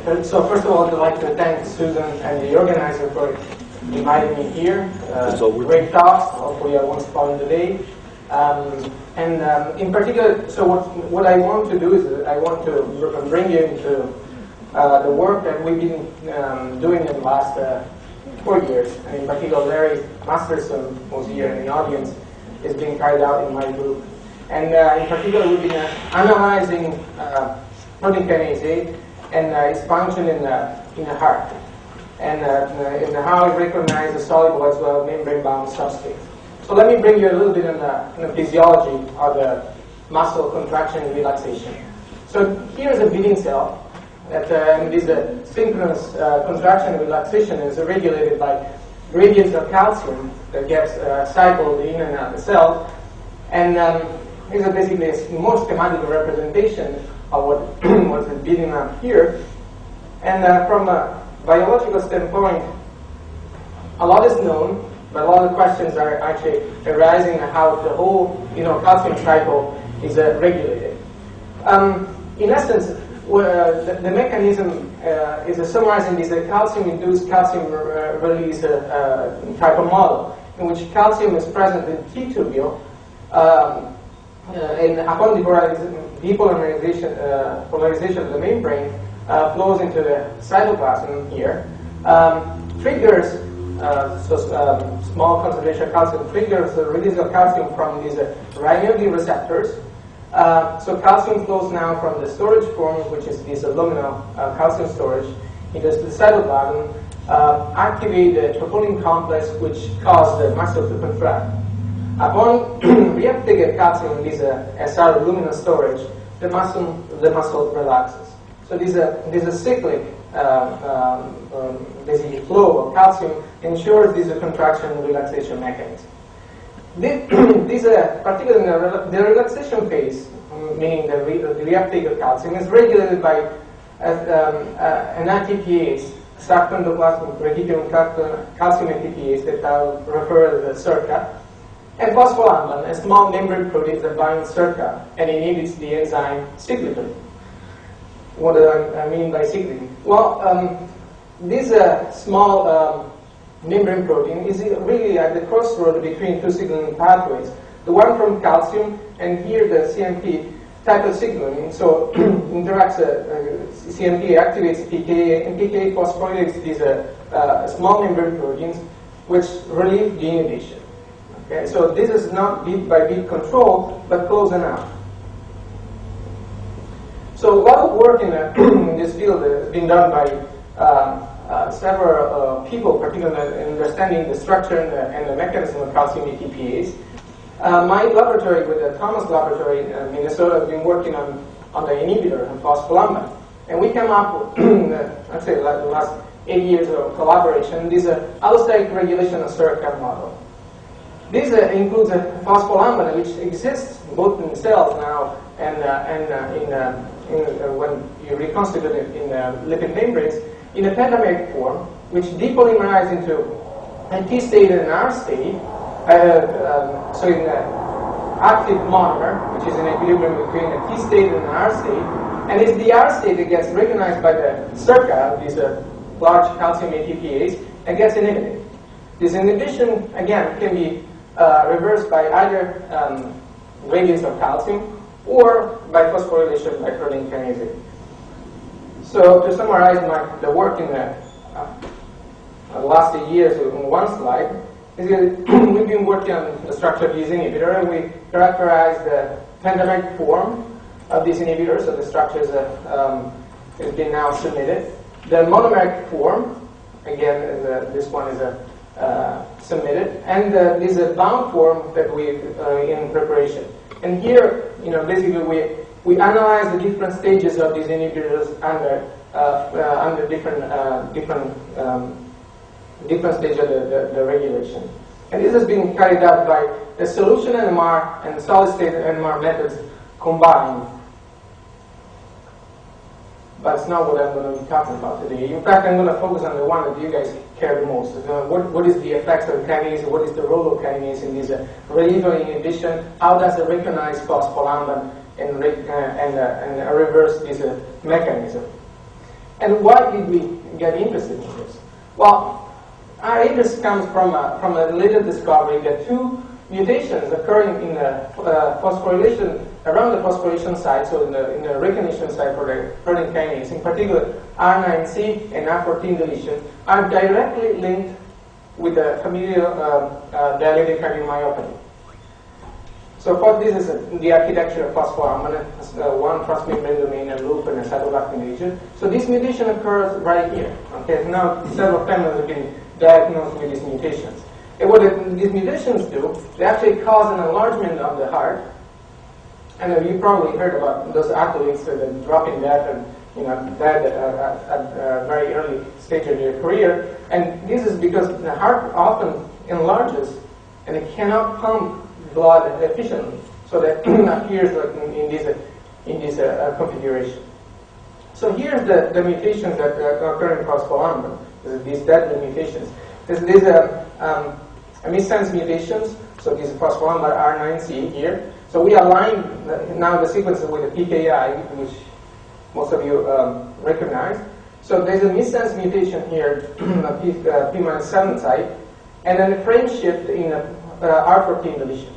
So first of all, I'd like to thank Susan and the organizer for inviting me here. Great talks. Hopefully I won't spoil the day. In particular, so what I want to do is I want to bring you into the work that we've been doing in the last 4 years. And in particular, Larry Masterson, who's here in the audience, is being carried out in my group. And in particular, we've been analyzing protein kinase A and its function in the heart, and how it recognizes the soluble as well membrane-bound substrate. So let me bring you a little bit on the physiology of the muscle contraction and relaxation. So here's a beating cell that this synchronous contraction and relaxation is regulated by gradients of calcium that gets cycled in and out of the cell. And these are basically a more schematic representation of what's beating up here. And from a biological standpoint, a lot is known, but a lot of questions are actually arising on how the whole calcium cycle is regulated. In essence, the mechanism is summarizing this calcium-induced calcium release type of model, in which calcium is present in T-tubule, and upon depolarization of the membrane, flows into the cytoplasm here, triggers small concentration of calcium triggers the release of calcium from these RNA receptors. So calcium flows now from the storage form, which is this luminal calcium storage, into the cytoplasm, activate the troponin complex, which causes the muscle to contract. Upon reuptake of calcium in this SR luminal storage, the muscle relaxes. So this is a cyclic basically flow of calcium ensures this contraction and relaxation mechanism. Particularly the relaxation phase, meaning the reuptake of calcium, is regulated by an ATPase, sarcoplasmic reticulum calcium ATPase that I'll refer to as SERCA, and phospholamban, a small membrane protein that binds SERCA and inhibits the enzyme cyclically. What do I mean by cyclically? Well, this small membrane protein is really at the crossroad between two signaling pathways. The one from calcium, and here the CMP type of signaling. So interacts, CMP activates PKA, and PKA phosphorylates these small membrane proteins, which relieve the inhibition. Okay, so this is not beat by beat control, but close enough. So a lot of work in this field has been done by several people, particularly in understanding the structure and the mechanism of calcium ATPase. My laboratory, with the Thomas Laboratory in Minnesota, has been working on the inhibitor of phospholamban. And we came up with, I'd say, the last 8 years of collaboration, this allosteric regulation of SERCA model. This includes phospholamban, which exists both in cells now and when you reconstitute it in lipid membranes, in a pentameric form, which depolymerizes into a T state and an R state, so in an active monomer, which is in equilibrium between a T state and an R state, and it's the R state that gets recognized by the SERCA, these large calcium ATPase, and gets inhibited. This inhibition, again, can be reversed by either gradients of calcium or by phosphorylation by protein kinase A. So to summarize the work in the last 8 years in one slide, we've been working on the structure of this inhibitor, and we characterize the pentameric form of this inhibitor, so the structure has been now submitted. The monomeric form, again, this one is submitted, and this is a bound form that we in preparation. And here, basically we analyze the different stages of these inhibitors under different stages of the regulation. And this has been carried out by the solution NMR and solid state NMR methods combined. But it's not what I'm going to be talking about today. In fact, I'm going to focus on the one that you guys care the most. What is the effects of kinase? What is the role of kinase in this reliever inhibition? How does it recognize phospholamban and reverse this mechanism? And why did we get interested in this? Well, our interest comes from a later discovery that two mutations occurring in the phosphorylation, around the phosphorylation site, so in the recognition site for the protein kinase, in particular R9C and R14 deletion, are directly linked with the familial dilated cardiomyopathy. So what this is the architecture of phospholamban, one transmembrane domain, a loop, and a cytoplasmic region. So this mutation occurs right here. Okay, now several families have been diagnosed with these mutations. And what these mutations do, they actually cause an enlargement of the heart. And you probably heard about those athletes that are dropping dead and dead at a very early stage of their career. And this is because the heart often enlarges and it cannot pump blood efficiently, so that appears in this configuration. So here's the mutations that occur in phospholamban. These deadly mutations. These are missense mutations. So these phospholamban R9C here. So we align now the sequences with the PKA, which most of you recognize. So there's a missense mutation here, P-7 site, and then a frame shift in R14 deletion.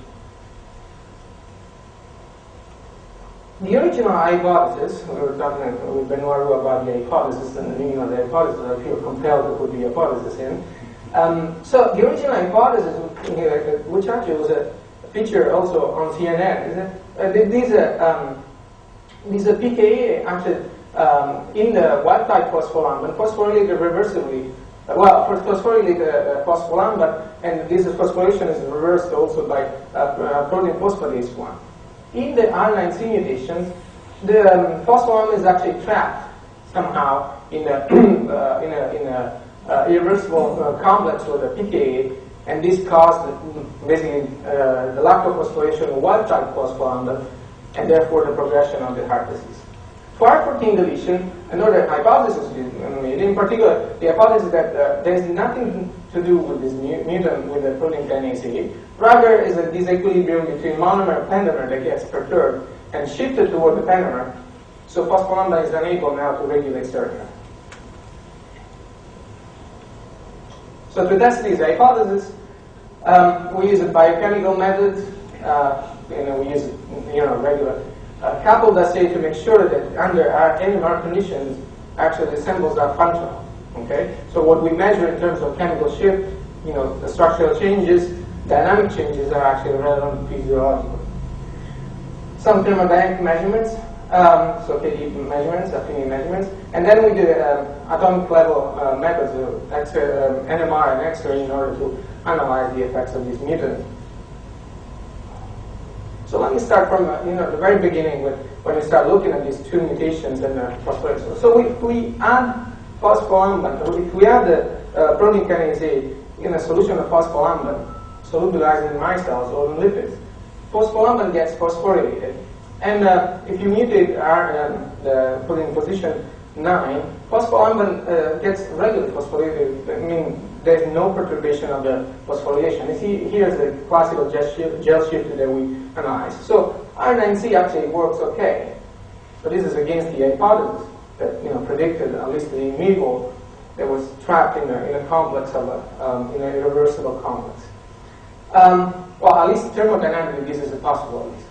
The original hypothesis, we were talking with Benoit about the hypothesis and the meaning of the hypothesis, I feel compelled to put the hypothesis in. So the original hypothesis, which actually was a feature also on CNN, is that these PKA actually in the wild type phospholamban phosphorylated reversibly. Phosphorylate phospholamban, and this phosphorylation is reversed also by protein phosphatase 1. In the R9C mutations, the phospholamban is actually trapped somehow in a irreversible complex with the PKA, and this caused basically the lack of phosphorylation of wild type phospholamban, and therefore the progression of the heart disease. For R14 deletion, another hypothesis is made. In particular, the hypothesis that there's nothing to do with this mutant with the protein kinase A. Rather, is a disequilibrium between monomer and pentamer that gets perturbed and shifted toward the pentamer. So phospholamban is unable now to regulate SERCA. So to test these hypotheses, we use a biochemical method. We use regular coupled assay to make sure that under our NMR conditions, actually the samples are functional. Okay, so what we measure in terms of chemical shift, the structural changes, dynamic changes are actually relevant physiologically. Some thermodynamic measurements, so KD measurements, affinity measurements, and then we do atomic level methods of NMR and X-ray in order to analyze the effects of these mutants. So let me start from the very beginning with when we start looking at these two mutations in the phosphorylation. So if we add phospholamban, if we add the protein kinase A in a solution of phospholamban, solubilized in micelles or in lipids, phospholamban gets phosphorylated. And if you mutate the protein position 9, phospholamban gets regularly phosphorylated. I mean, there's no perturbation of the phosphorylation. You see, here's the classical gel shift that we analyzed. So R9C actually works okay. So this is against the hypothesis that predicted at least the amiable that was trapped in a complex of in an irreversible complex. Well, at least thermodynamically, this is possible at least.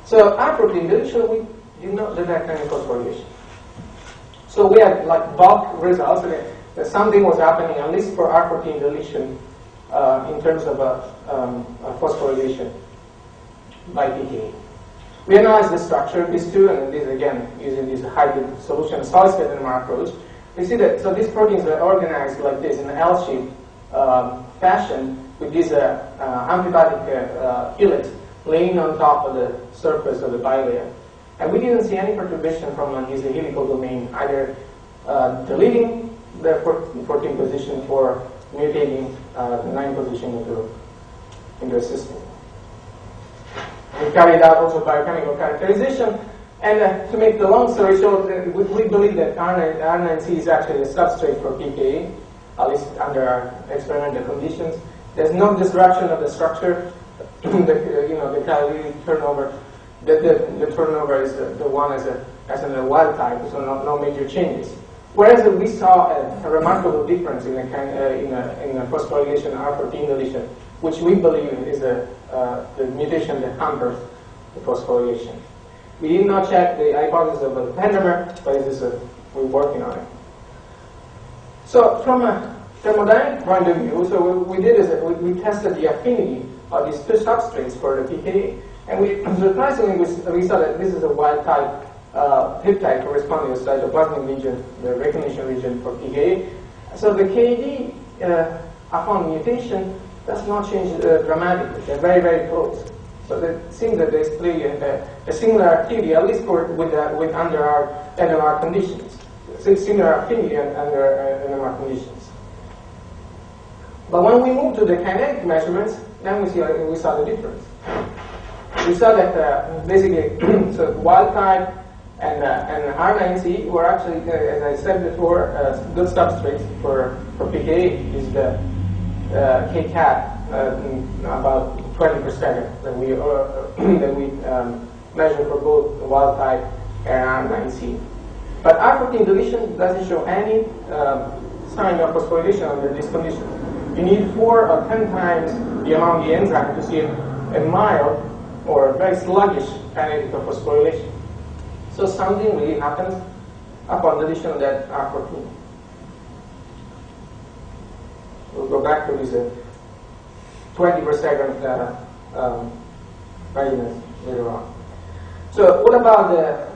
So R14 deletion, we did not detect any phosphorylation. So we had like bulk results that something was happening at least for R14 deletion in terms of phosphorylation by PKA. We analyzed the structure of these two, and this again using this hybrid solution solid-state NMR approach. We see that so these proteins are organized like this in an L-shaped fashion with this amphibatic helix laying on top of the surface of the bilayer. And we didn't see any perturbation from this helical domain, either deleting the 14 position or mutating the 9 position into a system. We carried out also biochemical characterization, and to make the long story short, we believe that R9C is actually a substrate for PKA, at least under our experimental conditions. There's no disruption of the structure. The catalytic turnover. The turnover is the one as in the wild type, so no major changes. Whereas we saw a remarkable difference in a phosphorylation R14 deletion, which we believe is the mutation that hampers the phosphorylation. We did not check the hypothesis of the Pentamer, but we're working on it. So from a thermodynamic point of view, so what we did is that we tested the affinity of these two substrates for the PKA, and surprisingly we saw that this is a wild type peptide corresponding to the cytoplasmic region, the recognition region for PKA. So the KD upon mutation does not change dramatically. They're very, very close. So it seems that they display a similar activity, at least with under our NMR conditions. So similar affinity under NMR conditions. But when we move to the kinetic measurements, then we saw the difference. We saw that basically, so wild type and R9C were actually, as I said before, good substrates for PKA. Is the KCAT about 20 per second that we measure for both the wild type and R9C. But R14 deletion doesn't show any sign of phosphorylation under these conditions. You need 4 or 10 times the amount of the enzyme to see a mild or very sluggish kinetic of phosphorylation. So something really happens upon deletion of that R14. We'll go back to this 20 per second readiness later on. So what about the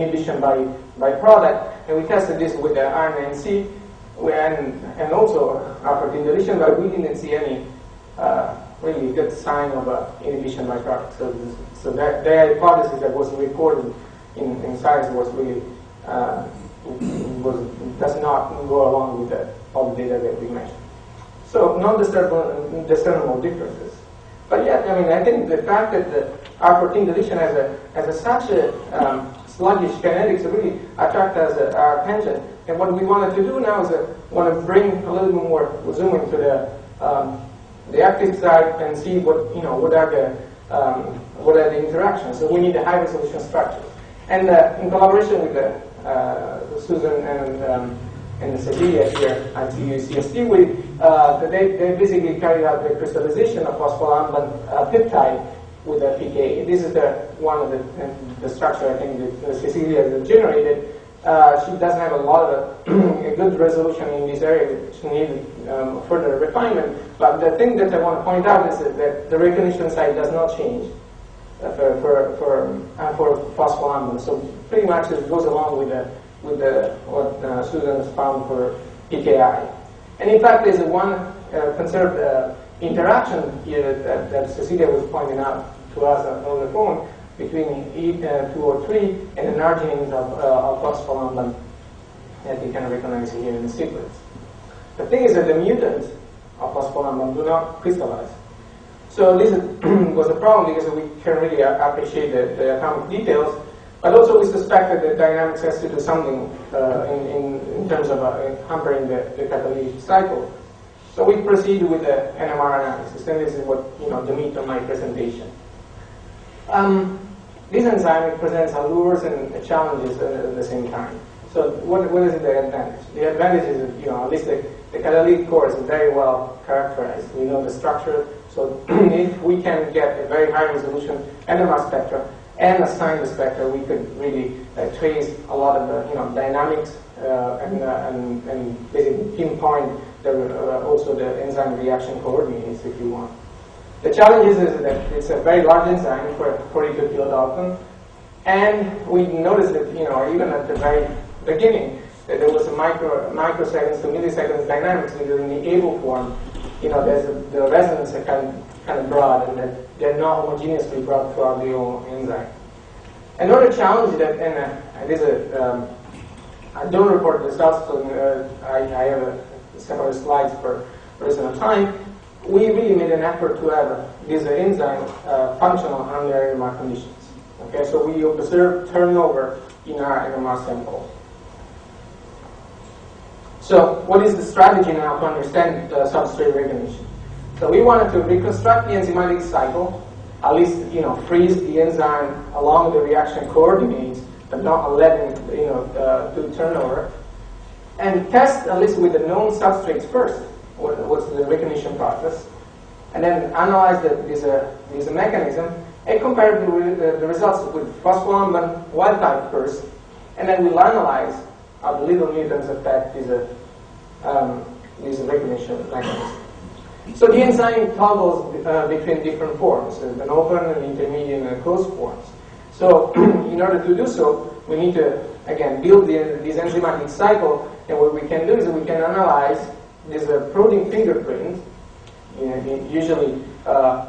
inhibition by product? And we tested this with the R9C and also R14 deletion, but we didn't see any really good sign of inhibition by product. So that the hypothesis that was reported in science was really does not go along with all the data that we mentioned. So non-discernible differences. But yet, I mean, I think the fact that the R14 deletion has such a sluggish kinetics really attract our attention. And what we wanted to do now is want to bring a little bit more zoom into the active side and see what are the interactions. So we need a high resolution structure. And in collaboration with Susan and the Sevilla here at UCSD, they basically carried out the crystallization of phospholamban peptide with a PKA. This is one of the structure I think that Cecilia generated. She doesn't have a lot of a good resolution in this area, which needed further refinement. But the thing that I want to point out is that the recognition site does not change for phospholamban. So pretty much it goes along with what Susan has found for PKI. And in fact, there's one conserved interaction here that Cecilia was pointing out to us on the phone between E203 and an arginine of phospholamban that you can recognize here in the sequence. The thing is that the mutants of phospholamban do not crystallize. So this was a problem because we can't really appreciate the atomic details, but also we suspected that dynamics has to do something in terms of hampering the catalytic cycle. So we proceeded with the NMR analysis, and this is what the meat of my presentation. This enzyme presents allures and challenges at the same time. So what is the advantage? The advantage is that, at least the catalytic core is very well characterized. We know the structure, so if we can get a very high resolution NMR spectra and assign the spectra, we could really trace a lot of the dynamics and basically pinpoint also the enzyme reaction coordinates if you want. The challenge is that it's a very large enzyme for 42 kilodalton, and we noticed that even at the very beginning that there was a microseconds to milliseconds dynamics in the able form. There's the resonance are kind of broad, and that they're not homogeneously brought throughout the whole enzyme. Another challenge is that, and I don't report the results, so I have several slides for reason of time. We really made an effort to have this enzyme functional under NMR conditions. Okay, so we observed turnover in our NMR sample. So what is the strategy now to understand substrate recognition? So we wanted to reconstruct the enzymatic cycle, at least freeze the enzyme along the reaction coordinates not letting do turnover, and test at least with the known substrates first. What's the recognition process, and then analyze this mechanism and compare the results with phospholamban wild type first, and then we'll analyze how the little mutants affect this recognition mechanism. So the enzyme toggles between different forms, an open, an intermediate, and a closed forms. So in order to do so, we need to, again, build this enzymatic cycle, and what we can do is we can analyze this protein fingerprint. Usually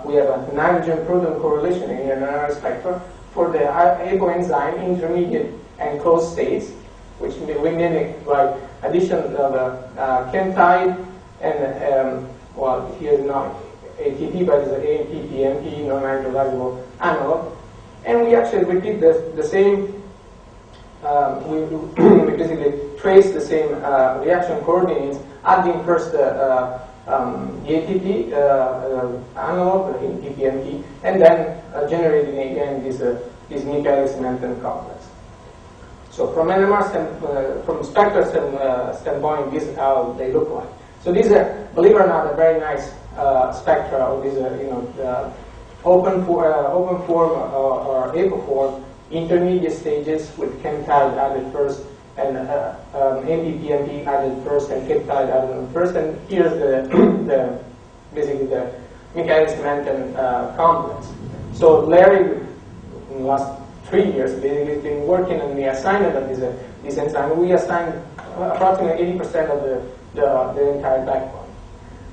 we have a nitrogen-protein correlation in an NMR spectrum for the apoenzyme intermediate and closed states, which we mimic by addition of a peptide and, well, here is not ATP, but it's an AMP-PMP, non-hydrolyzable analog. And we actually repeat the same, we basically trace the same reaction coordinates, adding first the ATP analog, the PPMP, and then generating again this Michaelis-Menten complex. So from NMR from spectral standpoint, this is how they look like. So these are, believe it or not, a very nice spectra of these, open form or apoform intermediate stages with peptide added first, and MPPMP added first, and peptide added first, and here's basically the Michaelis-Menten complex. So Larry, in the last 3 years, basically has been working on the assignment of this enzyme. We assigned approximately 80% of the entire backbone.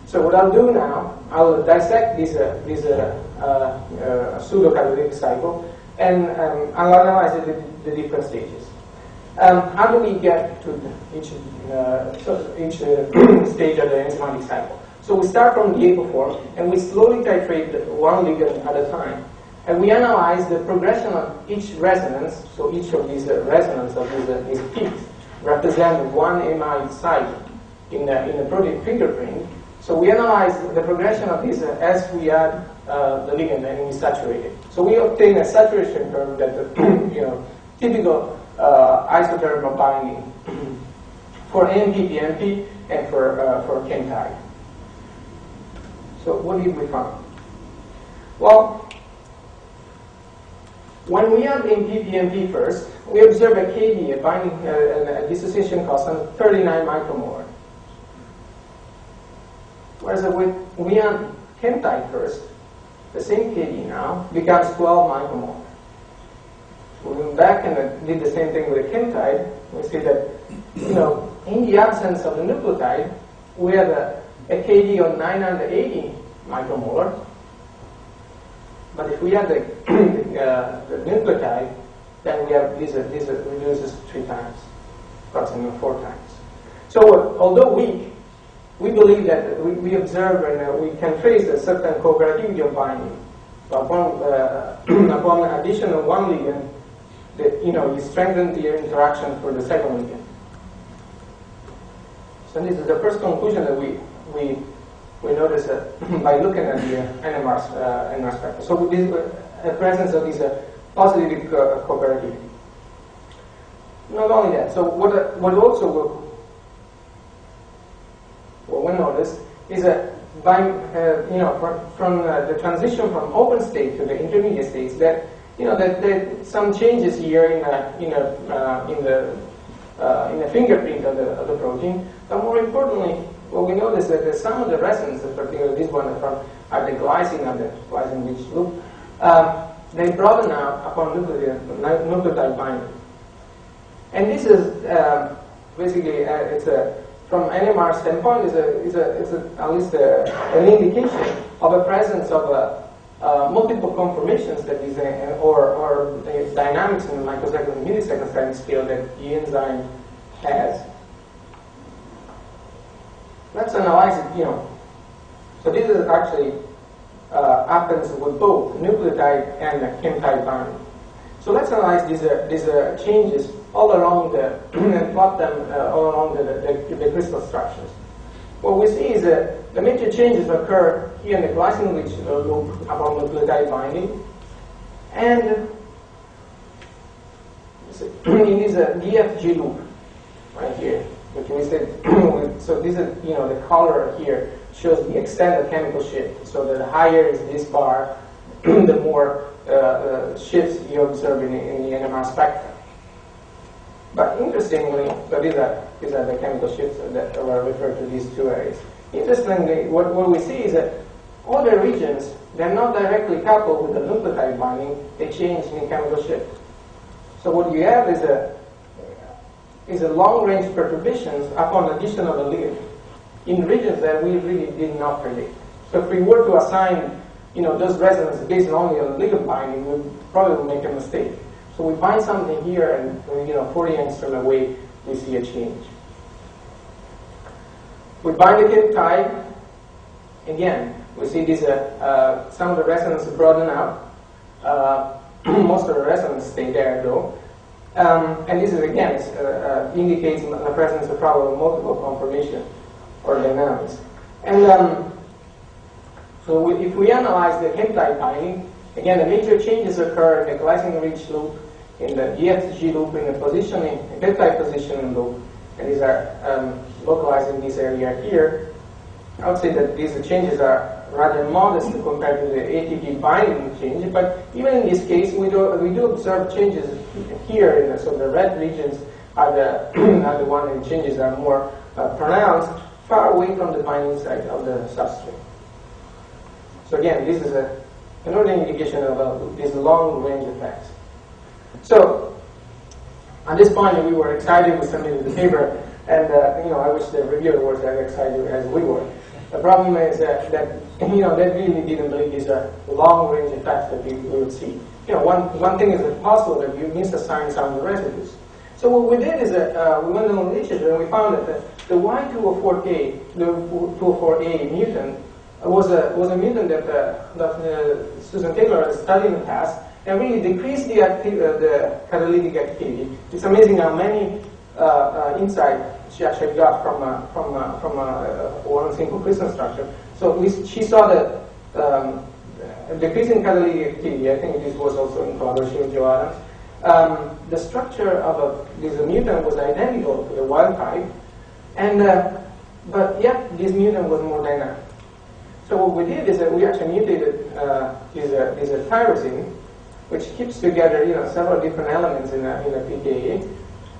So what I'll do now, I'll dissect this pseudo-catalytic cycle, and I'll analyze the different stages. How do we get to each stage of the enzymatic cycle? So we start from the apoform, and we slowly titrate one ligand at a time. And we analyze the progression of each resonance, so each of these resonance of these peaks represent one amide site in the protein fingerprint. So we analyze the progression of these as we add the ligand and we saturate it. So we obtain a saturation curve that typical isothermal binding for MPPMP and for peptide. So what did we find? Well, when we add MPPMP first, we observe a KD, a binding, a dissociation constant of 39 micromolar. Whereas when we add peptide first, the same KD now becomes 12 micromolar. We went back and did the same thing with peptide. We see that, in the absence of the nucleotide, we have a KD of 980 micromolar. But if we add the nucleotide, then we have this reduces 3 times, approximately 4 times. So although weak, we believe that we observe and we can trace a certain cooperativity of binding. So upon addition of one ligand, you strengthen the interaction for the second ligand. So this is the first conclusion that we notice by looking at the NMR spectrum. So this the presence of this positive cooperativity. Not only that, so what we notice is that from the transition from open state to the intermediate states, that that some changes here in the fingerprint of the protein, but more importantly, what we notice is that some of the resonance, particularly this one from the glycine-rich loop, they broaden out upon nucleotide binding. And this is basically from NMR standpoint is at least an indication of a presence of multiple conformations that is or the dynamics in the microsecond and millisecond time scale that the enzyme has. Let's analyze it. So this is actually happens with both nucleotide and peptide binding. So let's analyze these changes all along and plot them all along the crystal structures. What we see is that the major changes occur here in the glycine-rich loop upon nucleotide binding, and this So in this DFG loop right here, which we said, so this is, the color here shows the extent of chemical shift. So the higher is this bar, the more shifts you observe in the NMR spectrum. But interestingly, so these are the chemical shifts that were referred to these two areas. Interestingly, what we see is that all the regions, they're not directly coupled with the nucleotide binding, they change in chemical shift. So what you have is a long-range perturbations upon addition of a ligand in regions that we really did not predict. So if we were to assign, those resonances based only on ligand binding, we probably would make a mistake. So we bind something here, and 40 angstrom away, we see a change. We bind the peptide. Again, we see these some of the resonances broaden out. Most of the resonances stay there, though. And this is again indicates the presence of probably multiple conformation or dynamics. And so if we analyze the peptide binding, again, the major changes occur in the glycine-rich loop, in the DFG loop, in the positioning, peptide positioning loop, and these are localized in this area here. I would say that these changes are rather modest compared to the ATP binding change, but even in this case, we do observe changes here. So the red regions are the one that changes are more pronounced, far away from the binding site of the substrate. So again, this is another indication of these long-range effects. So at this point, we were excited with submitting the paper, and I wish the reviewer was as excited as we were. The problem is that they really didn't believe these are long-range effects that we would see. One thing is it's possible that you misassign some of the residues. So what we did is that we went on the literature and we found that the Y204A, the 204A mutant, was a mutant that Susan Taylor has studied in the past and really decreased the catalytic activity. It's amazing how many insight she actually got from one single crystal structure. So she saw that decrease in catalytic activity. I think this was also in collaboration with Joe Adams. The structure of this mutant was identical to the wild type, but yet this mutant was more dynamic. So what we did is that we actually mutated this tyrosine, which keeps together several different elements in a PKA.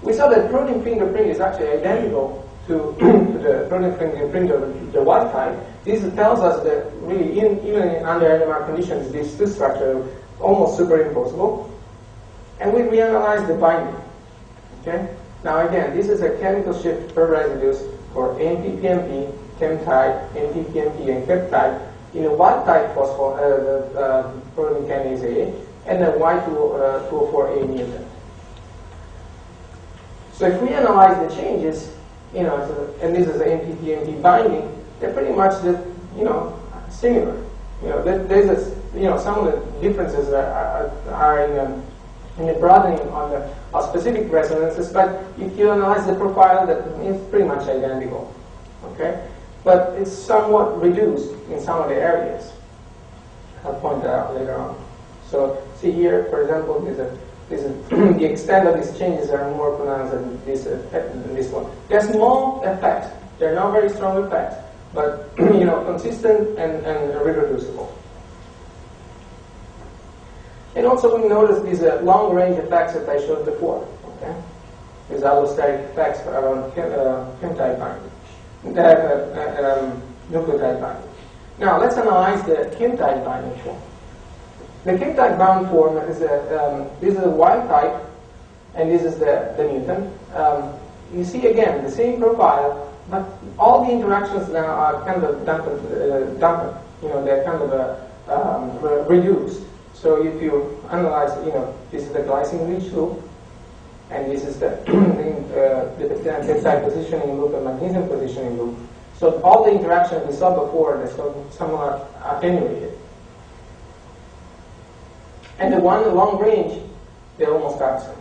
We saw that protein fingerprint is actually identical to the protein fingerprint of the wild type. This tells us that really, even under NMR conditions, these two structures are almost superimposable. And we reanalyzed the binding. Okay. Now again, this is a chemical shift per residues for NP-PMP, chemtide, NP-PMP, and peptide in a wild type protein kinase A and a Y204A mutant. So if we analyze the changes, and this is the NP-PMP binding, they're pretty much similar. There's some of the differences are in the broadening on the specific resonances, but if you analyze the profile, that it's pretty much identical. Okay, but it's somewhat reduced in some of the areas. I'll point that out later on. So see here, for example, the extent of these changes are more pronounced than this one. They're small effects. They're not very strong effects, but consistent and reproducible. And also we notice these long-range effects that I showed before. Okay, these allosteric effects around peptide binding, nucleotide binding. Now let's analyze the peptide binding form. The peptide bound form is this is a wild type, and this is the mutant. You see again the same profile, but all the interactions now are kind of dampened. They're kind of reduced. So if you analyze, this is the glycine-rich loop, and this is the peptide positioning loop and magnesium positioning loop. So all the interactions we saw before, they're somewhat attenuated. And the one long range, they're almost absent.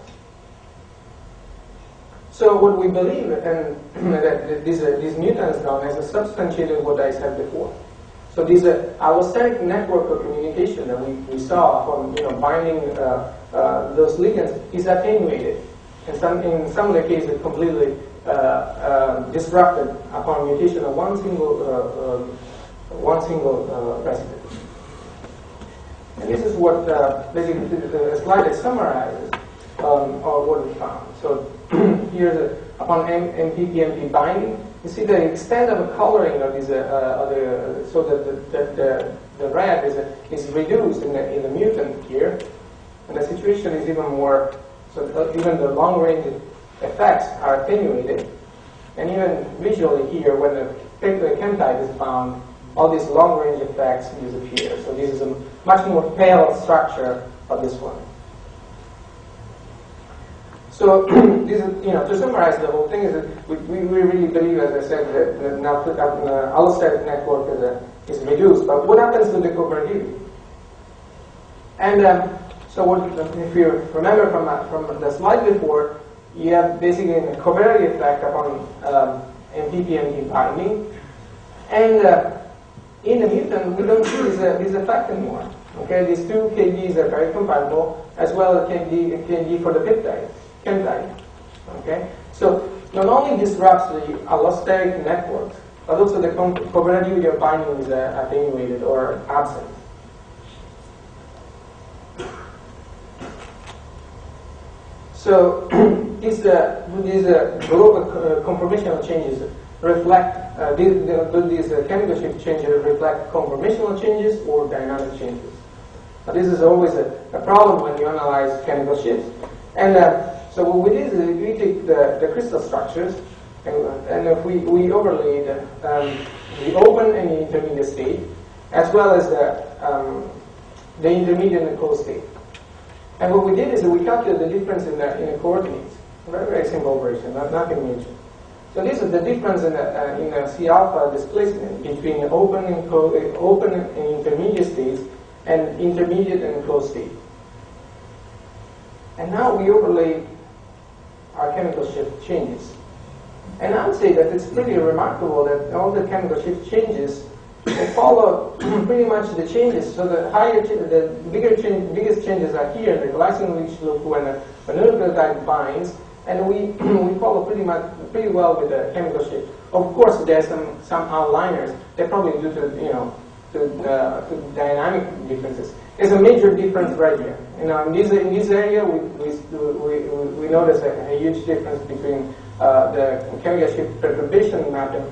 So what we believe, and that these mutants done is substantiated what I said before. So this allosteric network of communication that we saw from binding those ligands is attenuated. and in some of the cases completely disrupted upon mutation of one single residue. And this is what basically the slide that summarizes what we found. So here's upon MPPMP binding, you see the extent of the coloring of these, so that the red is reduced in the mutant here, and the situation is even more. So even the long-range effects are attenuated, and even visually here, when the peptide is bound, all these long-range effects disappear. So this is a much more pale structure of this one. So this is, to summarize the whole thing is that we really believe, as I said, that the allosteric network is reduced. But what happens to the cooperativity? And so if you remember from the slide before, you have basically a covariance effect upon MPPMP binding, and in the mutant we don't see this effect anymore. Okay, these two KDs are very compatible, as well as KD for the peptide. Okay, so not only disrupts the allosteric network, but also the cooperativity of binding is attenuated or absent. So these global conformational changes reflect these chemical shift changes reflect conformational changes or dynamic changes. This is always a problem when you analyze chemical shifts. And so what we did is we take the crystal structures and if we overlay the open and the intermediate state, as well as the intermediate and closed state. And what we did is we calculated the difference in the coordinates. Very, very simple operation, nothing major. So this is the difference in the C alpha displacement between open and intermediate states and intermediate and closed state. And now we overlay our chemical shift changes. And I would say that it's pretty remarkable that all the chemical shift changes they follow pretty much the changes. So the biggest changes are here in the glycine leach loop when the nucleotide binds, and we follow pretty well with the chemical shift. Of course, there's some outliers. They're probably due to dynamic differences. There's a major difference right here. In this area, we notice a huge difference between the chemical shift perturbation mapping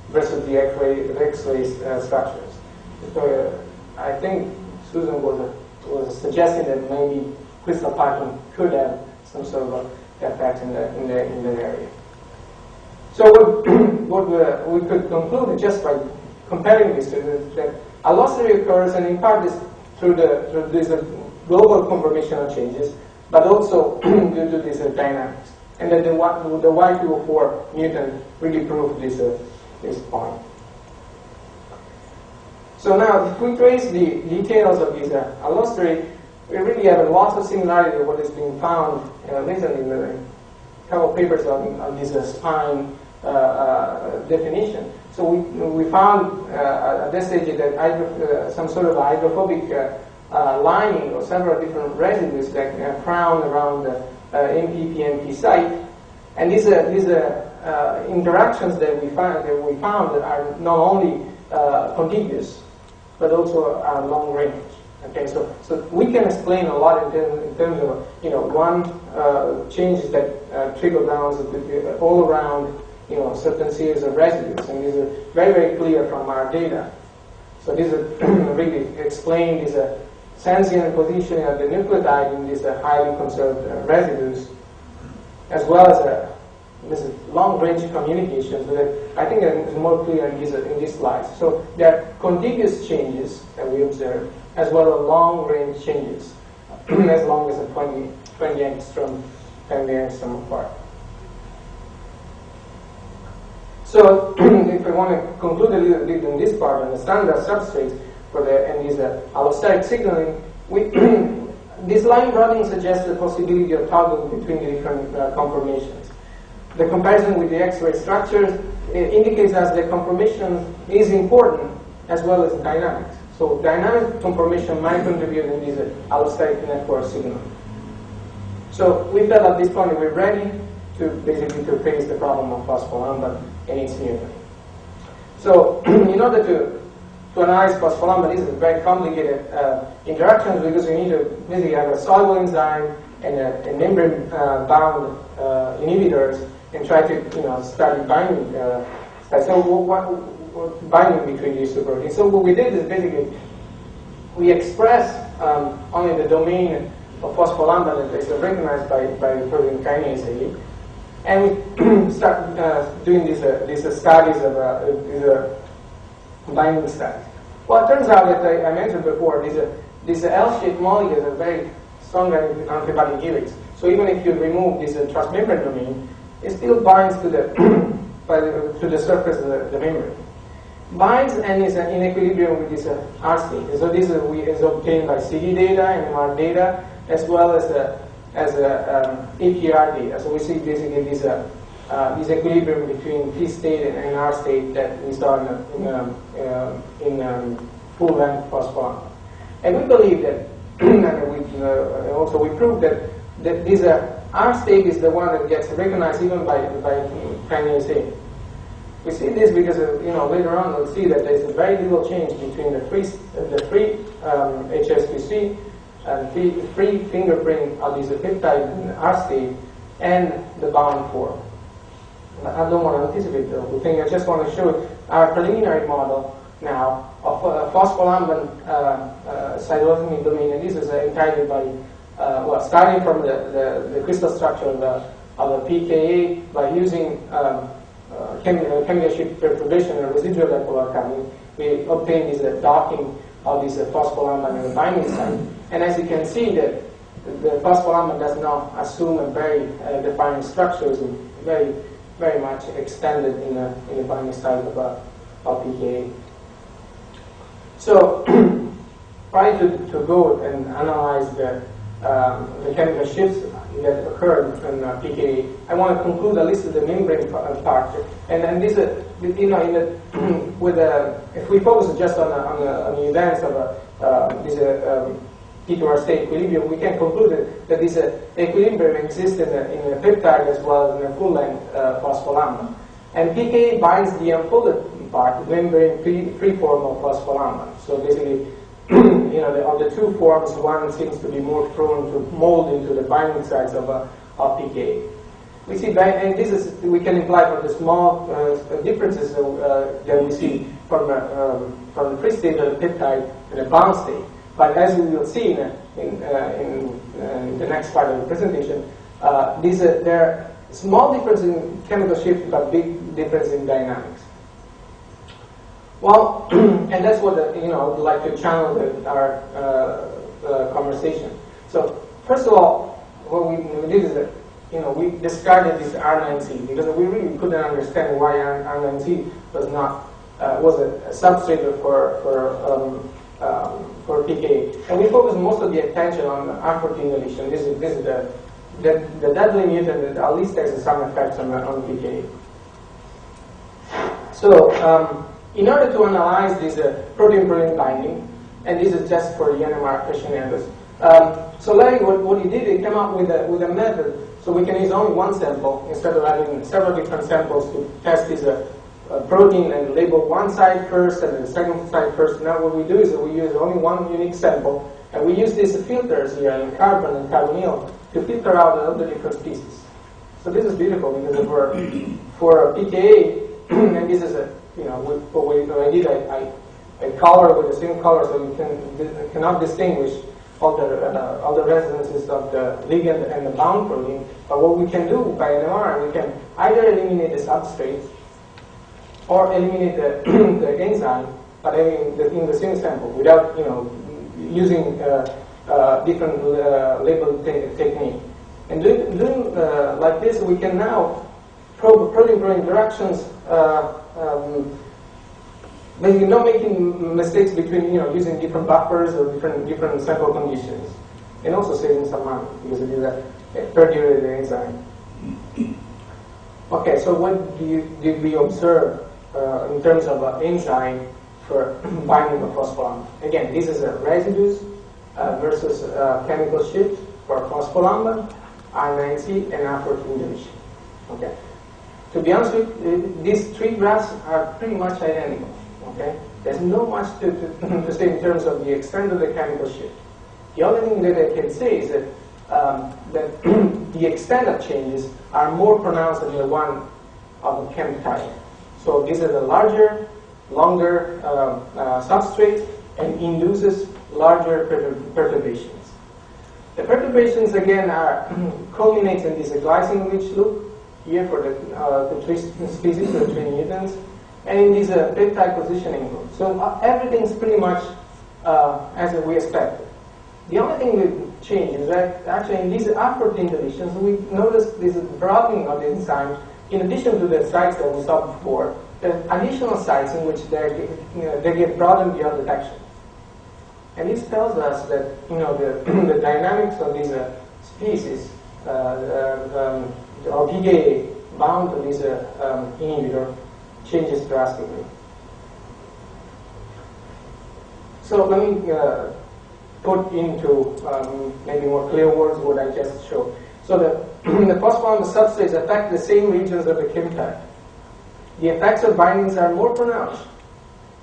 versus the X-ray structures. So I think Susan was suggesting that maybe crystal piping could have some sort of effect in the area. So what we could conclude just by comparing this to that allosteric occurs, and in part is through these global conformational changes, but also due to these dynamics, and that the Y204 mutant really proved this point. So now, if we trace the details of these allosteric, we really have a lot of similarity with what is being found recently in a couple of papers on this spine definition. So we found at this stage that some sort of hydrophobic lining or several different residues that crown around the MPPMP site, and these interactions that we found are not only contiguous but also are long range. Okay, so we can explain a lot in terms of one changes that trickle down all around certain series of residues, and these are very, very clear from our data. So these are really explain this transient positioning of the nucleotide in these highly conserved residues, as well as this long-range communication. So that I think it's more clear in these slides. So there are contiguous changes that we observe, as well as long-range changes, as long as 20 angstrom, 10 angstrom apart. So if I want to conclude a little bit in this part, on the standard substrates and this allosteric signaling, this line drawing suggests the possibility of toggle between the different conformations. The comparison with the X-ray structures indicates that the conformation is important as well as dynamics. So dynamic conformation might contribute in this allosteric network signal. So we felt at this point we're ready to basically to face the problem of phospholamban and its mutant. So in order to analyze phospholamban, this is a very complicated interaction because we need to basically have a soluble enzyme and a membrane-bound inhibitors and try to start binding. Binding between these two proteins. So what we did is basically we express only the domain of phospholamban that is recognized by the protein kinase A, and we start doing these studies of binding studies. Well, it turns out that I mentioned before, these L-shaped molecules are very strong antibody helix. So even if you remove this transmembrane domain, it still binds to the surface of the membrane. Binds and is in equilibrium with this R state. So this is obtained by CD data, NMR data, as well as APR data. So we see basically this equilibrium between P state and R state that we saw in full-length phospholamban. And we believe that, and also we proved that this R state is the one that gets recognized even by kinase A. We see this because later on we'll see that there's very little change between the free HSPC and free fingerprint of these peptide in R state and the bound form. I don't want to anticipate the whole thing. I just want to show our preliminary model now of phospholamban cytosine domain, and this is entitled by starting from the crystal structure of the PKA by using chemical shift perturbation and residual dipole coupling, we obtain this docking of this phospholamban and the binding site. And as you can see, the phospholamban does not assume a very defined structure; it's very, very much extended in the binding site of PKA. So, try to go and analyze the chemical shifts that occur in PKA. I want to conclude at least the membrane part, and then this, if we focus just on the events of this T2R state equilibrium, we can conclude that this equilibrium exists in the peptide as well as in the full-length phospholamban. And PKA binds the unfolded part, the membrane-free form of phospholamban. So basically, of the two forms, one seems to be more prone to mold into the binding sites of PKA. We see, and this is we can imply from the small differences that we see from the free state of the peptide and the bound state. But as we will see in the next part of the presentation, there are small difference in chemical shift, but big difference in dynamics. Well, and that's what I would like to channel our conversation. So first of all, what we did is that we discarded this R9C because we really couldn't understand why R9C was a substrate for PKA, and we focused most of the attention on R14 deletion. This is the deadly mutant that at least has some effects on PKA. So. In order to analyze this protein-protein binding, and this is just for the NMR aficionados, so Larry, what he did, he came up with a method so we can use only one sample instead of having several different samples to test this protein and label one side first and the second side first. Now what we do is that we use only one unique sample, and we use these filters here in carbon and carbonyl to filter out all the different species. So this is beautiful because for PKA, and this is what I did, I color with the same color so you cannot distinguish all the resonances of the ligand and the bound protein. But what we can do by NMR, we can either eliminate the substrate or eliminate the enzyme, but in the same sample without using different label technique. And doing like this, we can now probe protein-protein interactions. Basically, not making mistakes between using different buffers or different sample conditions, and also saving some money because it is a perdurated enzyme. Okay, so what did we observe in terms of enzyme for binding of phospholamban? Again, this is a residues versus chemical shift for phospholamban. R9C, and R14 deletion. Okay. To be honest with you, these three graphs are pretty much identical. Okay. There's no much to say in terms of the extent of the chemical shift. The only thing that I can say is that that the extent of changes are more pronounced than the one of the chem type. So these are the larger, longer substrate and induces larger perturbations. The perturbations again are culminate in this glycine-rich loop here for the three species, the 3 mutants, and in this peptide positioning loop. So everything's pretty much as we expected. The only thing that changes is that actually in these R14 deletions, we notice this broadening of the enzymes. In addition to the sites that we saw before, there are additional sites in which they get broadened beyond detection. And this tells us that the dynamics of these species, or PKA bound to this inhibitor, changes drastically. So let me put into maybe more clear words what I just showed. So the phospholamban substrates affect the same regions of the chem type. The effects of bindings are more pronounced.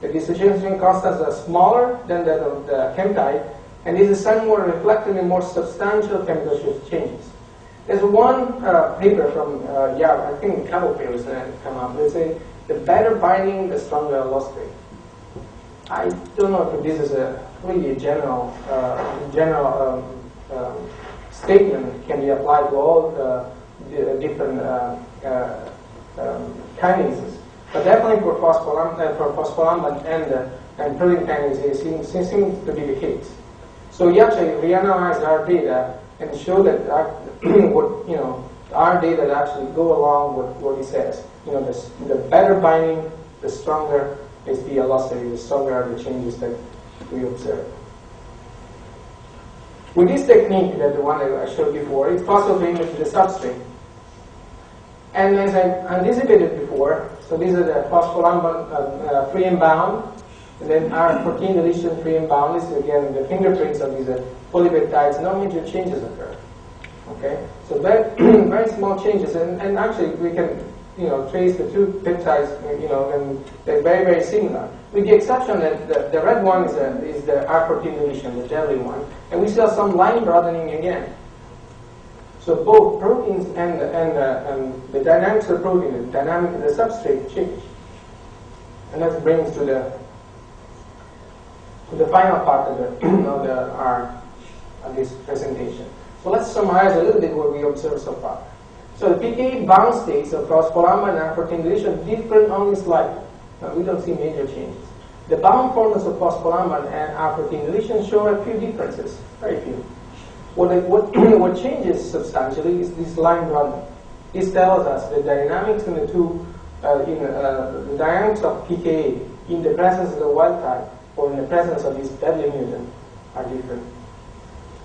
The dissociation constants are smaller than that of the chem type, and this is somewhat reflected in more substantial chemical shift changes. There's one paper from I think a couple of papers that come up. They say the better binding, the stronger allosteric. I don't know if this is a really general statement can be applied to all the different kinases, but definitely for phospholamban and protein kinases seems to be the case. So we actually reanalyzed our data and showed that our data that actually go along with what he says. The better binding, the stronger is the allosteric, the stronger are the changes that we observe. With this technique, that the one that I showed before, it's possible to image the substrate. And as I anticipated before, so these are the phospholamban free and bound, and then R14 deletion free and bound. This is again the fingerprints of these polypeptides. No major changes occur. Okay, so very small changes, and actually we can trace the two peptides, and they're very similar, with the exception that the red one is the R14 deletion, the deadly one, and we saw some line broadening again. So both proteins and the dynamics of protein, the dynamic of the substrate change, and that brings to the final part of this presentation. So let's summarize a little bit what we observed so far. So the PKA bound states of phospholamban and R14 deletion differ only slightly. We don't see major changes. The bound formats of phospholamban and R14 deletion show a few differences, very few. What changes substantially is this line broadening. This tells us the dynamics in the two, the dynamics of PKA in the presence of the wild type or in the presence of this deadly mutant are different.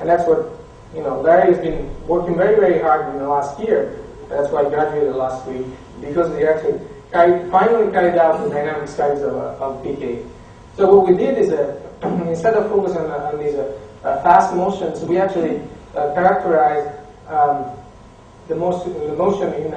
And that's what Larry has been working very hard in the last year. That's why I graduated last week, because they actually finally carried out the dynamic studies of PKA. So what we did is instead of focusing on these fast motions, we actually characterized the motion in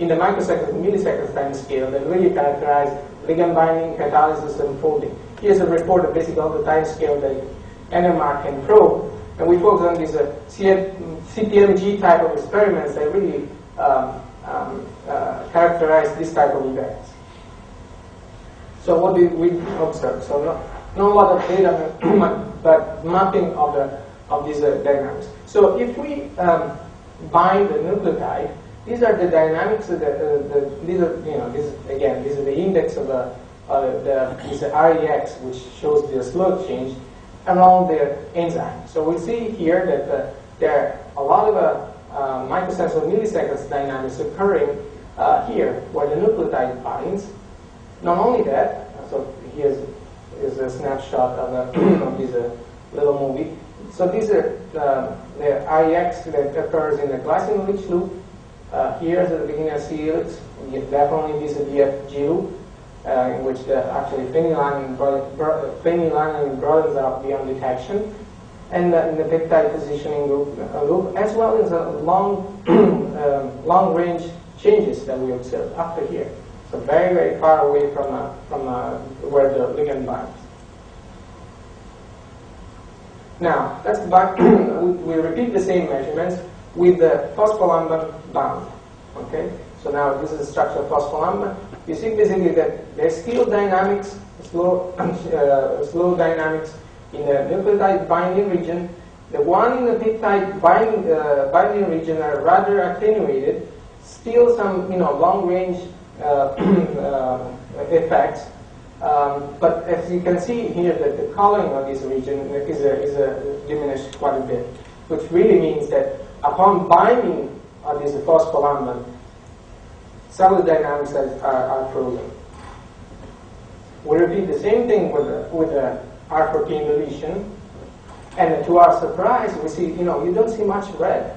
the microseconds and milliseconds time scale that really characterized ligand binding, catalysis, and folding. Here's a report of basically all the time scale that NMR can probe. And we focus on these CPMG type of experiments that really characterize this type of events. So what did we observe? So not a lot of data, but mapping of these dynamics. So if we bind the nucleotide, these are the dynamics of these are the index of this REX, which shows the slow change along the enzyme. So we see here that there are a lot of microseconds or milliseconds dynamics occurring here where the nucleotide binds. Not only that, so here's a snapshot of this little movie. So these are the REX that occurs in the glycine-rich loop. Here's at the beginning of C-helix. Definitely this is the FG loop, in which actually phenylalanine broadens out beyond detection. and in the peptide positioning loop, as well as a long-range changes that we observe after here. So very, very far away from where the ligand binds. Now, let's go back. We repeat the same measurements with the phospholamban bound. Okay? So now this is the structure of phospholamban. You see basically that there's still dynamics, slow dynamics in the nucleotide binding region. The one in the peptide binding region are rather attenuated. Still some long-range effects. But as you can see here, that the coloring of this region is diminished quite a bit, which really means that upon binding of this phospholamban, cellular dynamics are frozen. We repeat the same thing with the R14 deletion, and to our surprise, we see you don't see much red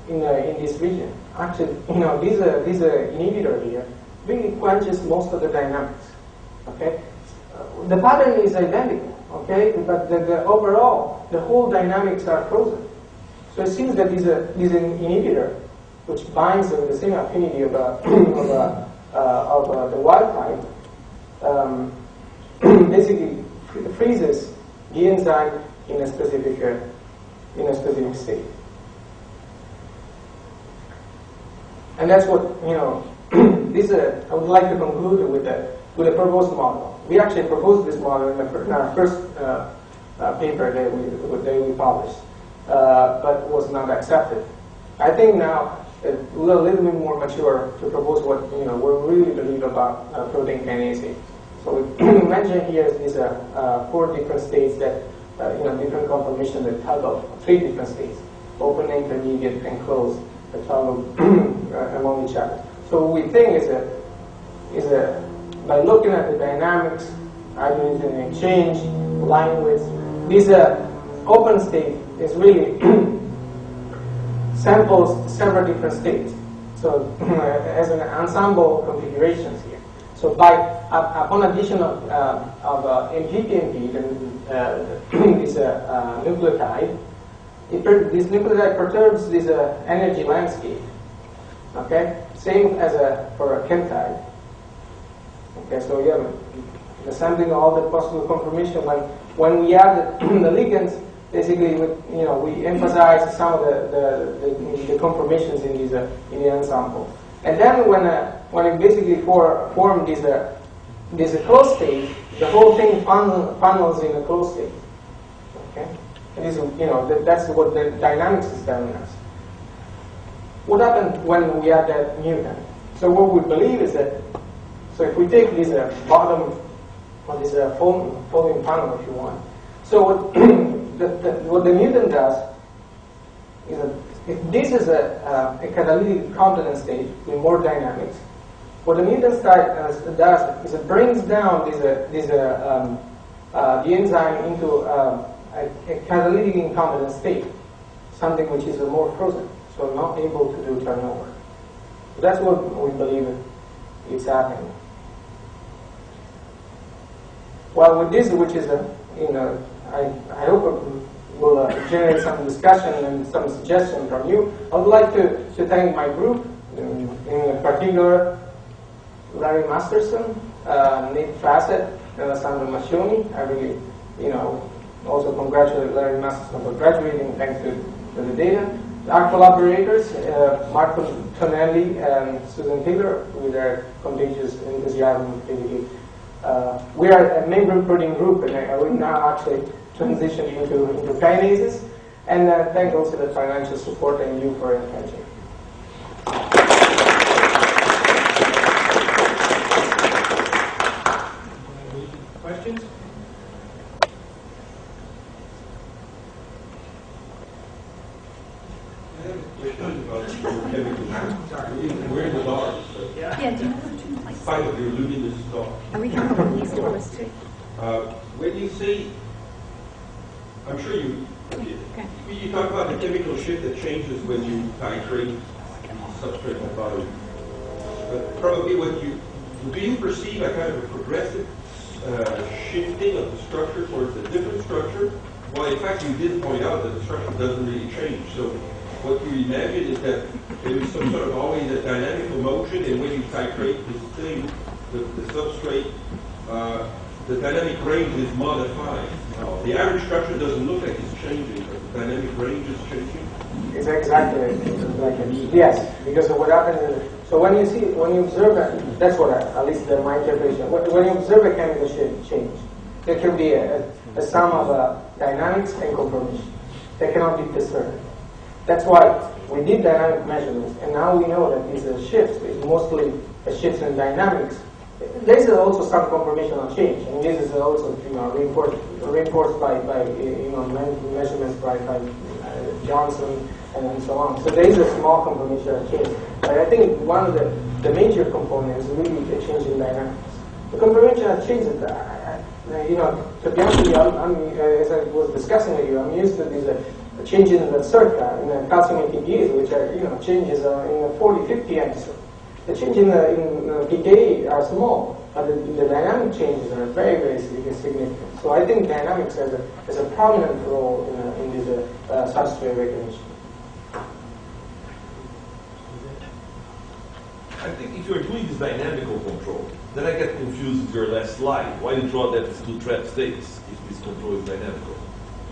in this region. Actually, this inhibitor here really quenches most of the dynamics. Okay, the pattern is identical. Okay, but the overall, the whole dynamics are frozen. So it seems that this inhibitor, which binds with the same affinity of the wild type, basically freezes the enzyme in a specific state. And that's what this. I would like to conclude with a proposed model. We actually proposed this model in our first paper that we published, but was not accepted. I think now it's a little bit more mature to propose what we really believe about protein kinase. So we mentioned here is 4 different states that different conformations that toggle 3 different states: open, intermediate, and closed, that toggle among each other. So what we think is by looking at the dynamics, hydrogen exchange, line width, this open state is really samples several different states. So as an ensemble configurations here. So by upon addition of MPPMP, this nucleotide, this nucleotide perturbs this energy landscape. Okay, same as for a peptide. Okay, so you have the sampling of all the possible conformation. When we add the ligands, basically, we emphasize some of the conformations in the ensemble. And then when it basically form this closed state, the whole thing funnels in a closed state. Okay, and this that's what the dynamics is telling us. What happens when we add that mutant? So what we believe is that, so if we take this bottom or this folding panel, if you want, so what the mutant does is if this is a catalytic complement state with more dynamics, what the mutant does is it brings down the enzyme into a catalytic incompetent state, something which is more frozen, so not able to do turnover. So that's what we believe is happening. Well, with this, which is I hope it will generate some discussion and some suggestion from you. I would like to thank my group, in particular Larry Masterson, Nick Fassett, and Alessandro Mascioni. I really, also congratulate Larry Masterson for graduating thanks to the data. Our collaborators, Marco Tonelli and Susan Taylor, with their contagious enthusiasm. We are a membrane protein group, and I will now actually transition into kinases. And thank also the financial support and you for your attention. Questions? I have a question about your chemical. We're in the dark. Yeah, do you have to place? Spite of your luminous dark. Are we going to release the list too? When you say, I'm sure you talk about the chemical shift that changes when you titrate the substrate morphology. But probably do you perceive a kind of a progressive shifting of the structure towards a different structure Well, in fact, you did point out that the structure doesn't really change. So what you imagine is that there is some sort of always a dynamical motion, and when you titrate this thing, the substrate, the dynamic range is modified. The average structure doesn't look like it's changing, but the dynamic range is changing. It's exactly like it. Yes, because of what happens is, so when you observe that, that's what at least my interpretation. When you observe a chemical change, there can be a sum of dynamics and conformation. They cannot be discerned. That's why we did dynamic measurements, and now we know that these shifts is mostly a shift in dynamics. There is also some conformational change, and this is also reinforced by measurements by Johnson and so on. So there is a small conformational change, but I think one of the major components is really a change in dynamics. The conformational change, to be honest with you, as I was discussing with you, I'm used to these changes in the SERCA, in the calcium ATPase, which are changes in 40, 50 episodes. The change in PKA are small, but the dynamic changes are very, very significant. So I think dynamics has a prominent role in this substrate recognition. I think if you're doing this dynamical control, then I get confused with your last slide. Why you draw that as two trap states if this control is dynamical?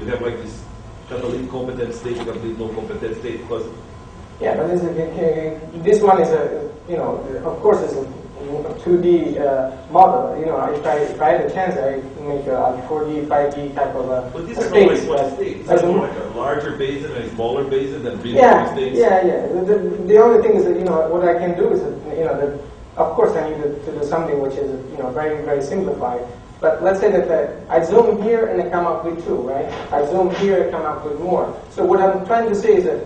You have like this catalytic competent state, catalytic non-competent state, because yeah, but this one is of course, it's a 2D model. If I had a chance, I make a 4D, 5D type of but this space. Is not like one state. It's more like a larger basin and a smaller basin than really states. Yeah. The only thing is that what I can do is of course I need to do something which is very, very simplified. But let's say that I zoom here and I come up with 2, right? I zoom here and come up with more. So what I'm trying to say is that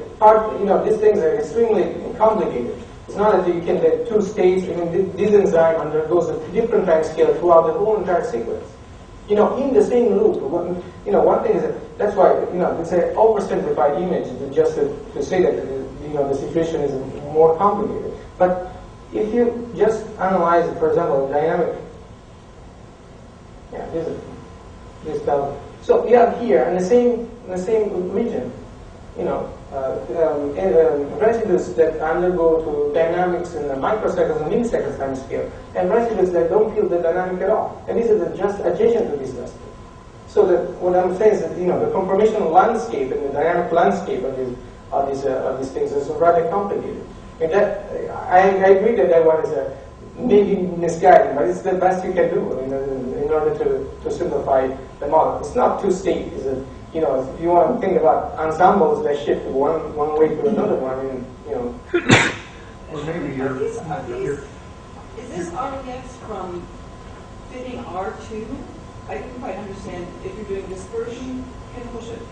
these things are extremely complicated. It's not that you can get 2 states. This enzyme undergoes a different time scale throughout the whole entire sequence. In the same loop. One thing is that's why it's an oversimplified image just to say that the situation is more complicated. But if you just analyze, for example, dynamic. Yeah, this value. So you have here in the same region, residues that undergo to dynamics in the microseconds and milliseconds time scale, and residues that don't feel the dynamic at all. And these are just adjacent to this cluster. So that what I'm saying is that the conformational landscape and the dynamic landscape of these things is rather complicated. And that I agree that one is maybe misguided, but it's the best you can do in order to simplify the model. It's not 2 state. If you want to think about ensembles that shift one way to another one, Or maybe Is this REX from fitting R2? I didn't quite understand if you're doing dispersion, chemical shift.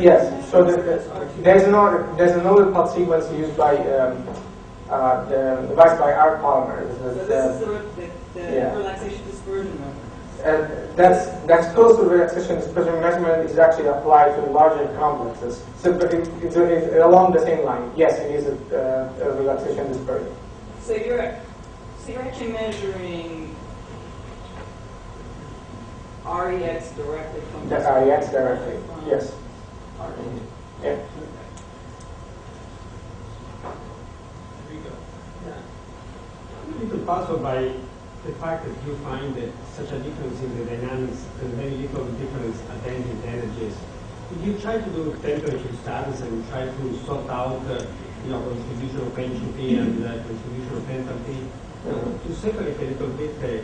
Yes. So there's another plot sequence used by the device by our polymer. So this is the relaxation dispersion measurement. That's close to relaxation dispersion measurement is actually applied to larger complexes. So it's along the same line. Yes, it is a relaxation dispersion. So you're actually measuring REX directly from The REX directly. Yes. Yeah. little puzzled by the fact that you find that such a difference in the dynamics and very little difference at ambient energies. Did you try to do temperature studies and try to sort out contribution of entropy and contribution of enthalpy to separate a little bit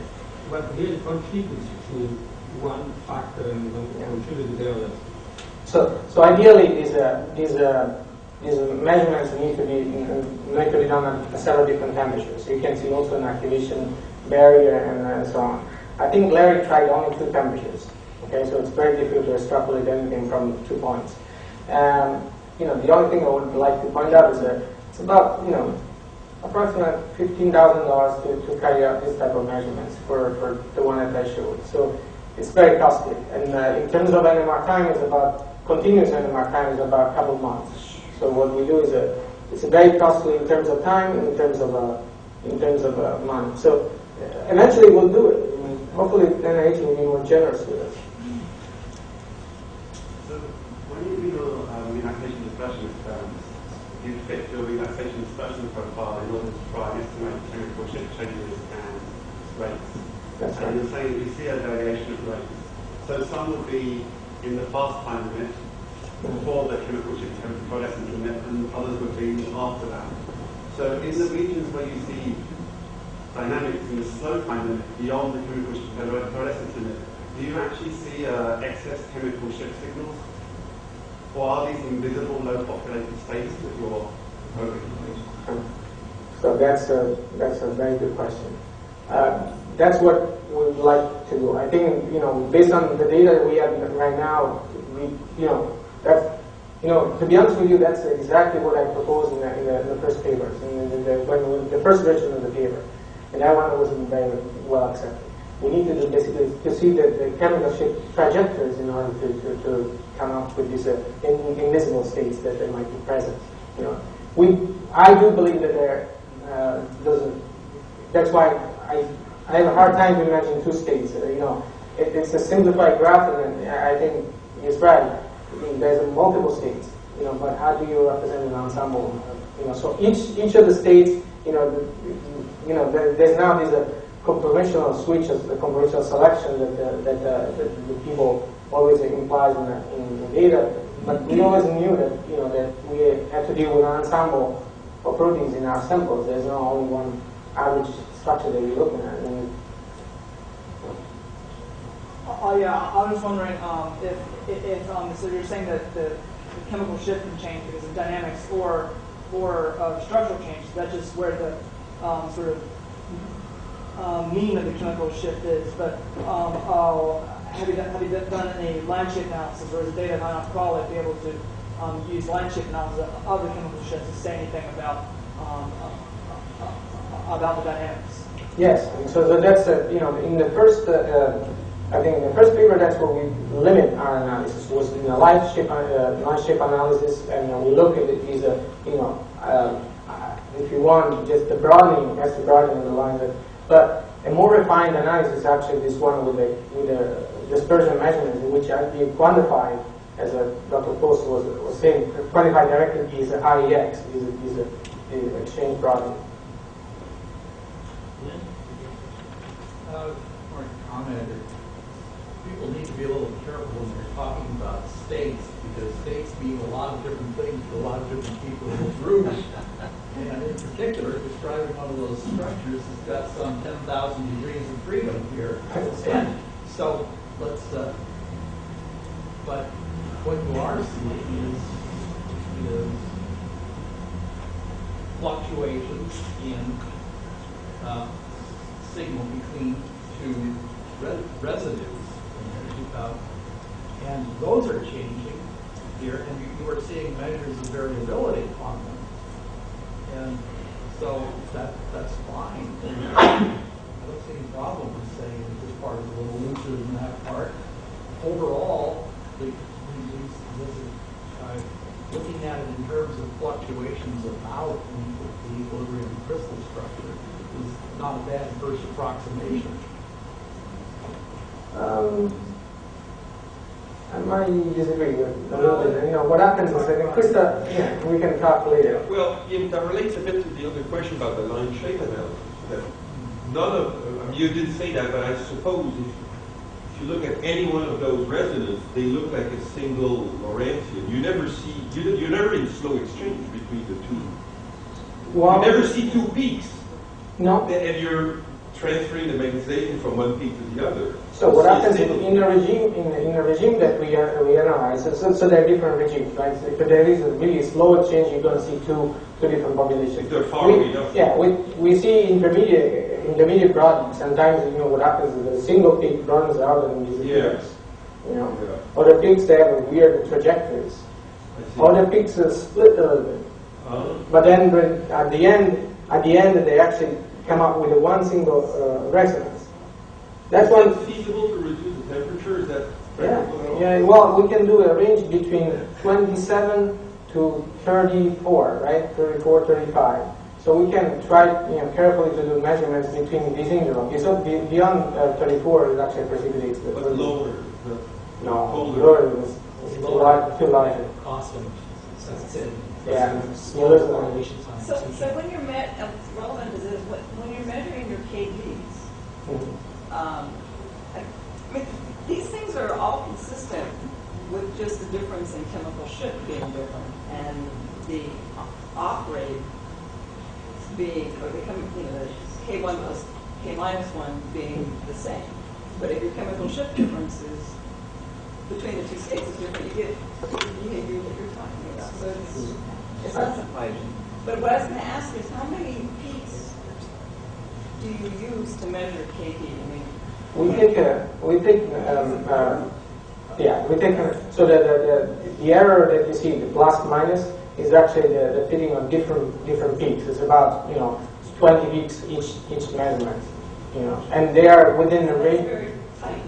what really contributes to one factor and contribute to the other? So ideally, these measurements need to be done at several different temperatures. So you can see also an activation barrier and so on. I think Larry tried only 2 temperatures. Okay, so it's very difficult to extrapolate anything from 2 points. The only thing I would like to point out is that it's about approximately $15,000 to carry out this type of measurements for the one that I showed. So it's very costly. And in terms of NMR time, continuous NMR time is about a couple of months. So what we do is it's very costly in terms of time and in terms of money. So eventually we'll do it. Hopefully NIH will be more generous with us. dispersion experiments, you fit your relaxation dispersion profile in order to try and estimate chemical shift changes and rates. That's and right. you're saying that you see a variation of rates. So some would be in the fast time limit before the chemical shift fluorescence limit, and others would be after that. So in the regions where you see dynamics in the slow time limit beyond the chemical shift fluorescence limit, do you actually see excess chemical shift signals? Or are these invisible low populated states that you're probing? So that's a very good question. That's what we'd like to do. I think, based on the data that we have right now, to be honest with you, that's exactly what I proposed in the first papers, in the first version of the paper. And that one wasn't very well accepted. We need to do basically to see the chemical shift trajectories in order to come up with these invisible states that they might be present. I do believe that there doesn't. That's why I have a hard time to imagine two states. It's a simplified graph, and I think it's right. I mean, there's multiple states. But how do you represent an ensemble? So each of the states, there's now these conformational switches, the conformational selection that the people always implies in the data. But we always knew that we had to deal with an ensemble of proteins in our samples. There's not only one average structure that we're looking at. Yeah, I was wondering if so you're saying that the chemical shift can change because of dynamics or structural change. That's just where the sort of mean of the chemical shift is. But have you done any line shape analysis, or is the data not enough quality to be able to use line shape analysis of the chemical shifts to say anything about the dynamics? Yes, so that's in the first. I think in the first paper, that's where we limit our analysis, was in the line shape analysis, and we look at it as if you want, just the broadening, that's the broadening of the line. But a more refined analysis is actually this one with the dispersion measurement, in which you quantified, as Dr. Post was saying, quantified directly is REX, is a exchange broadening. Or comment. People need to be a little careful when they're talking about states, because states mean a lot of different things to a lot of different people in this room. And in particular, describing one of those structures has got some 10,000 degrees of freedom here. And so let's, but what you are seeing is fluctuations in signal between two residues. And those are changing here, and you are seeing measures of variability on them. And so that's fine. I don't see any problem with saying that this part is a little looser than that part. Overall, looking at it in terms of fluctuations about the equilibrium crystal structure is not a bad first approximation. I might disagree with a little bit. What happens is that Krista, we can talk later. Well, that relates a bit to the other question about the line shape analysis. That none of, you didn't say that, but I suppose if you look at any one of those resonances, they look like a single Lorentzian. You never see, you're never in slow exchange between the two. Well, you never see two peaks. No. And you're transferring the magnetization from one peak to the other. So what happens in the regime that we analyze? So there are different regimes, right? So if there is a really slow exchange, you're going to see two different populations. If they're far away enough. Yeah, we see intermediate broadening. Sometimes what happens is a single peak runs out and disappears. Yeah. Other peaks they have weird trajectories. Other peaks split a little bit. But then at the end they actually come up with one single resonance. That's why it's feasible to reduce the temperature. Is that yeah. Well, we can do a range between 27 to 34, right? 34, 35. So we can try, carefully to do measurements between these intervals. So beyond 34, it actually precipitates the. But lower. No, lower is too large. Awesome. So it's in Yeah. small correlations on So when you're relevant is this, when you're measuring your KVs, I mean, these things are all consistent with just the difference in chemical shift being different and the off rate being, or the K1 plus K minus 1 being the same. But if your chemical shift differences between the two states is different, you get the behavior that you're talking about. So it's not surprising. But what I was going to ask is, how many peaks do you use to measure KV? I mean, so the error that you see, the plus minus, is actually the fitting on different peaks. It's about 20 peaks each measurement, and they are within the range. very tight.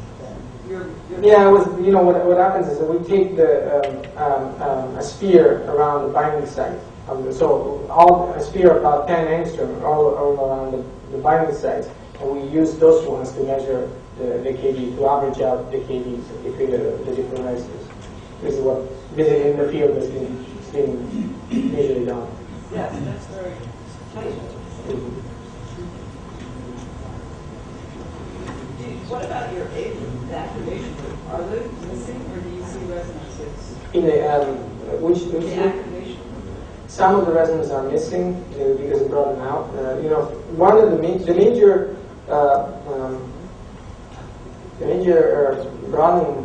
Yeah, what happens is that we take a sphere around the binding site. So a sphere of about 10 angstrom all around the binding site, and we use those ones to measure the KV, to average out the KVs between the different residues. This is what basically in the field has been usually done. Yes, that's very tight. What about your agent, the activation group? Are those missing, or do you see resonances? In the which The activation group. some of the resonances are missing because it brought them out. One of the major broadening.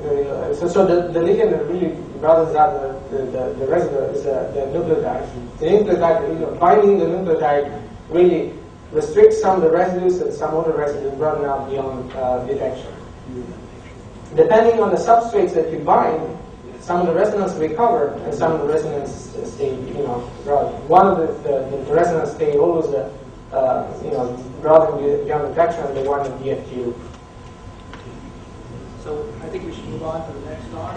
So the ligand that really broadens out the residue is the nucleotide. The nucleotide, binding the nucleotide really restricts some of the residues, and some other residues broaden out beyond detection. Depending on the substrates that you bind, some of the resonance recover, and some of the resonance stay, broad. One of the resonance stay always, broaden beyond detection, and the one in DFT loop. So I think we should move on to the next talk.